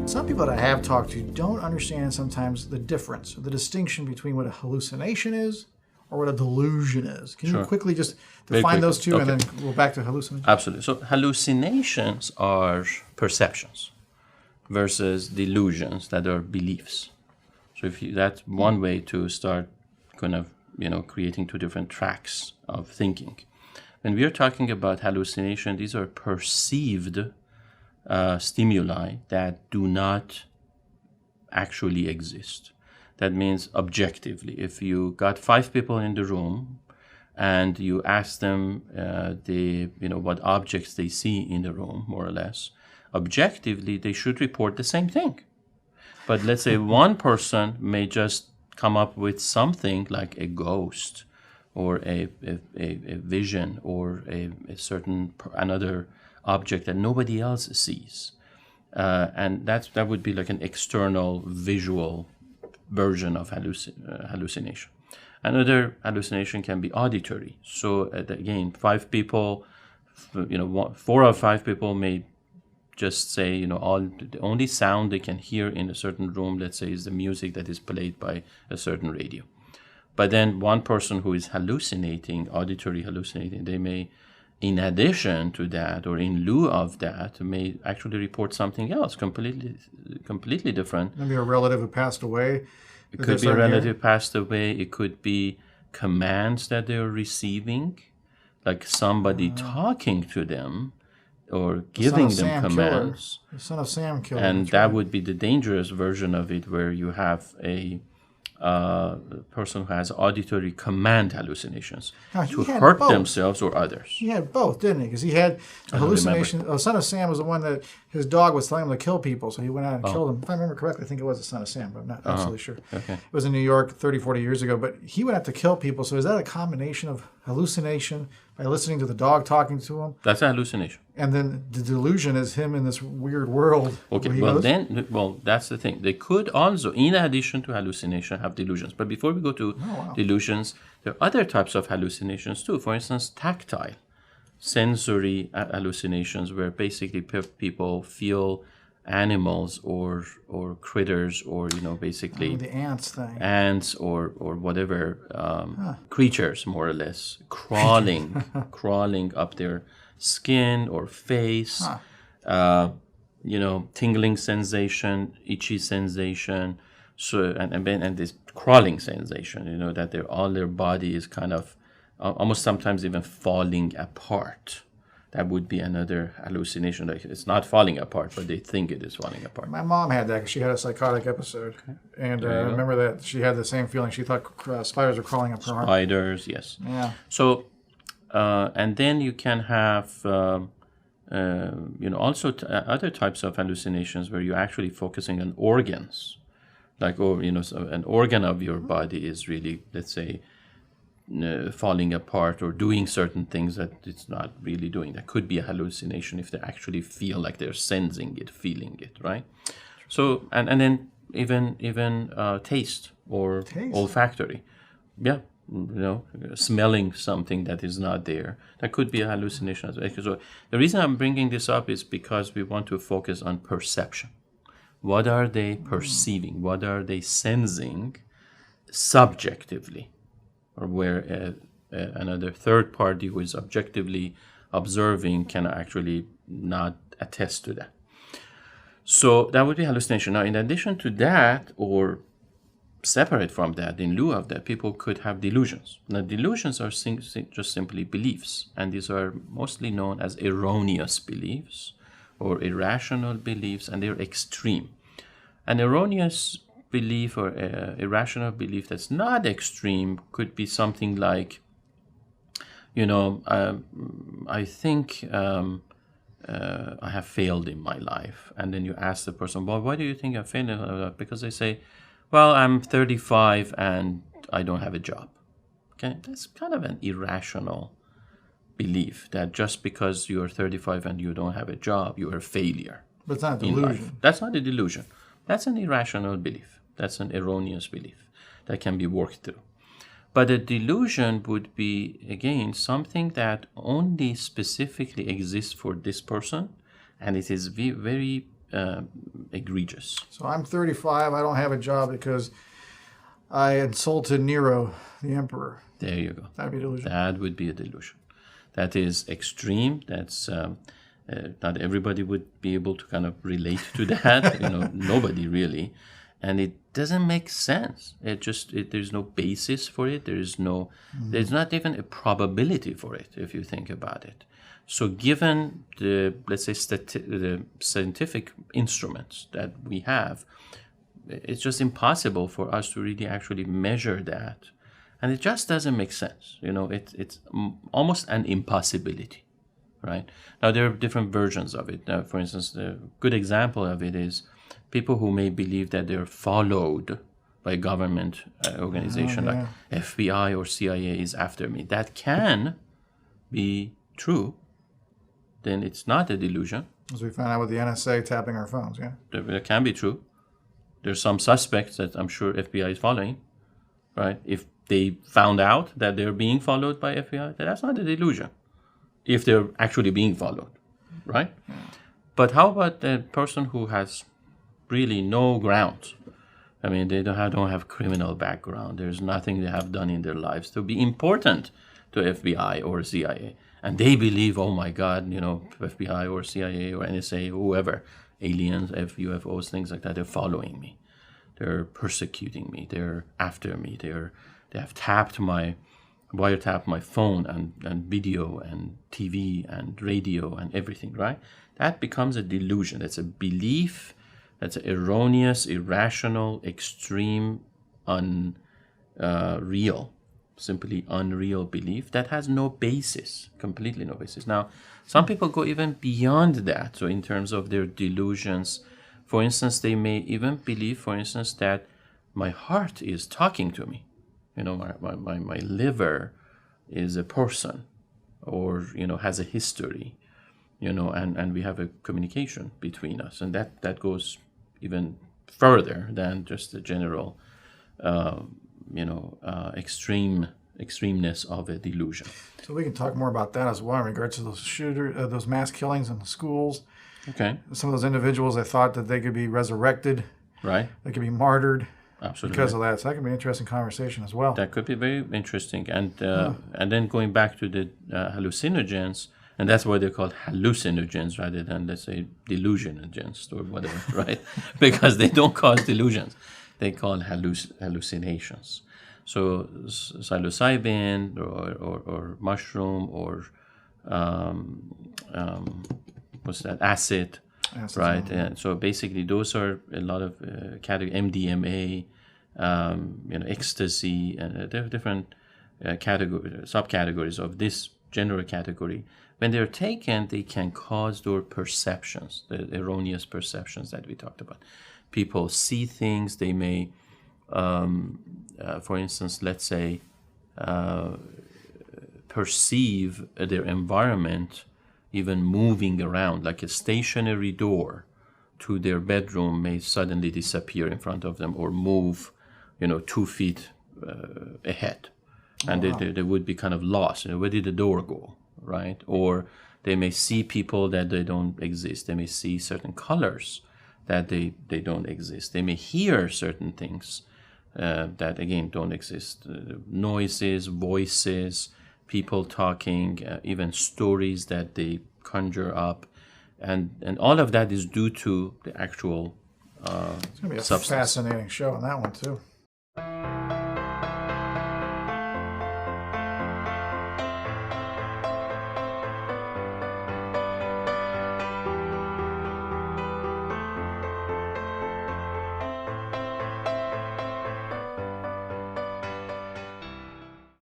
Some people that I have talked to don't understand sometimes the difference, the distinction between what a hallucination is or what a delusion is. Can you quickly just define those two and then we'll back to hallucination? Absolutely. So hallucinations are perceptions versus delusions that are beliefs. So that's one way to start kind of, creating two different tracks of thinking. When we are talking about hallucination, these are perceived stimuli that do not actually exist. That means objectively. If you got 5 people in the room and you ask them what objects they see in the room, more or less, objectively they should report the same thing. But let's say one person may just come up with something like a ghost or a vision or a certain another object that nobody else sees, and that would be like an external visual version of hallucination. Another hallucination can be auditory. So again, 5 people, 4 or 5 people may just say, the only sound they can hear in a certain room, let's say, is the music that is played by a certain radio. But then one person who is auditory hallucinating, they may, in addition to that or in lieu of that, may actually report something else, completely different. Maybe a relative who passed away. It could be a relative passed away. It could be commands that they're receiving, like somebody talking to them or giving them commands. The son of Sam killed. And that would be the dangerous version of it, where you have a person who has auditory command hallucinations to hurt themselves or others. He had both, didn't he? Because he had a hallucination. The son of Sam was the one that his dog was telling him to kill people, so he went out and killed them. If I remember correctly, I think it was the son of Sam, but I'm not absolutely sure. Okay. It was in New York 30, 40 years ago, but he went out to kill people. So is that a combination of hallucination by listening to the dog talking to him? That's a hallucination. And then the delusion is him in this weird world. Okay, that's the thing. They could also, in addition to hallucination, have delusions. But before we go to delusions, there are other types of hallucinations too. For instance, tactile, sensory hallucinations, where basically people feel animals or critters or basically the ants thing, or whatever creatures, more or less, crawling up their skin or face, tingling sensation, itchy sensation, so and this crawling sensation, that all their body is kind of almost sometimes even falling apart. That would be another hallucination. Like it's not falling apart, but they think it is falling apart. My mom had that because she had a psychotic episode. Okay. And I remember that she had the same feeling. She thought spiders were crawling up her arm. Spiders, yes. Yeah. So, and then you can have, also other types of hallucinations where you're actually focusing on organs. Like, an organ of your body is really, let's say, falling apart or doing certain things that it's not really doing. That could be a hallucination if they actually feel like they're sensing it, feeling it, right? So, and then even taste or olfactory. Yeah, smelling something that is not there. That could be a hallucination as well. So the reason I'm bringing this up is because we want to focus on perception. What are they perceiving? What are they sensing subjectively? Or where another third party who is objectively observing can actually not attest to that. So that would be hallucination. Now, in addition to that, or separate from that, in lieu of that, people could have delusions. Now, delusions are just simply beliefs, and these are mostly known as erroneous beliefs or irrational beliefs, and they're extreme. An erroneous belief or irrational belief that's not extreme could be something like, I think I have failed in my life. And then you ask the person, well, why do you think I failed in my life? Because they say, well, I'm 35 and I don't have a job. Okay, that's kind of an irrational belief that just because you're 35 and you don't have a job, you're a failure. But it's not a delusion. That's not a delusion. That's an irrational belief. That's an erroneous belief that can be worked through. But a delusion would be, again, something that only specifically exists for this person, and it is very egregious. So I'm 35. I don't have a job because I insulted Nero, the emperor. There you go. That'd be a delusion. That would be a delusion. That is extreme. That's not everybody would be able to kind of relate to that. Nobody really. And it doesn't make sense. There's no basis for it. There's not even a probability for it if you think about it. So given the, let's say, the scientific instruments that we have, it's just impossible for us to really actually measure that. And it just doesn't make sense. It's almost an impossibility, right? Now, there are different versions of it. Now, for instance, the good example of it is people who may believe that they're followed by a government organization like FBI or CIA is after me. That can be true. Then it's not a delusion. As we found out with the NSA tapping our phones, yeah. That can be true. There's some suspects that I'm sure FBI is following, right? If they found out that they're being followed by FBI, that's not a delusion. If they're actually being followed, right? But how about the person who has really no grounds? I mean, they don't have criminal background. There's nothing they have done in their lives to be important to FBI or CIA. And they believe, oh my God, FBI or CIA or NSA, whoever, aliens, UFOs, things like that, they're following me. They're persecuting me. They're after me. They have wiretapped my phone and video and TV and radio and everything, right? That becomes a delusion. It's a belief that's erroneous, irrational, extreme, unreal, simply unreal belief that has no basis, completely no basis. Now, some people go even beyond that. So in terms of their delusions, for instance, they may even believe, for instance, that my heart is talking to me. My liver is a person or, has a history, and we have a communication between us. And that goes even further than just the general, extremeness of a delusion. So we can talk more about that as well in regards to those mass killings in the schools. Okay. Some of those individuals, they thought that they could be resurrected. Right. They could be martyred. Absolutely. Because of that. So that could be an interesting conversation as well. That could be very interesting. And then going back to the hallucinogens, and that's why they're called hallucinogens rather than, let's say, delusionogens or whatever, right? Because they don't cause delusions. They call hallucinations. So psilocybin or mushroom or acid, right? And so basically those are a lot of MDMA, ecstasy, and there are different subcategories of this general category. When they're taken, they can cause those perceptions, the erroneous perceptions that we talked about. People see things, they may, for instance, let's say, perceive their environment even moving around, like a stationary door to their bedroom may suddenly disappear in front of them or move, 2 feet ahead. And they would be kind of lost. Where did the door go, right? Or they may see people that they don't exist. They may see certain colors that they don't exist. They may hear certain things that, again, don't exist. Noises, voices, people talking, even stories that they conjure up. And all of that is due to the actual it's going to be a substance. fascinating show on that one, too.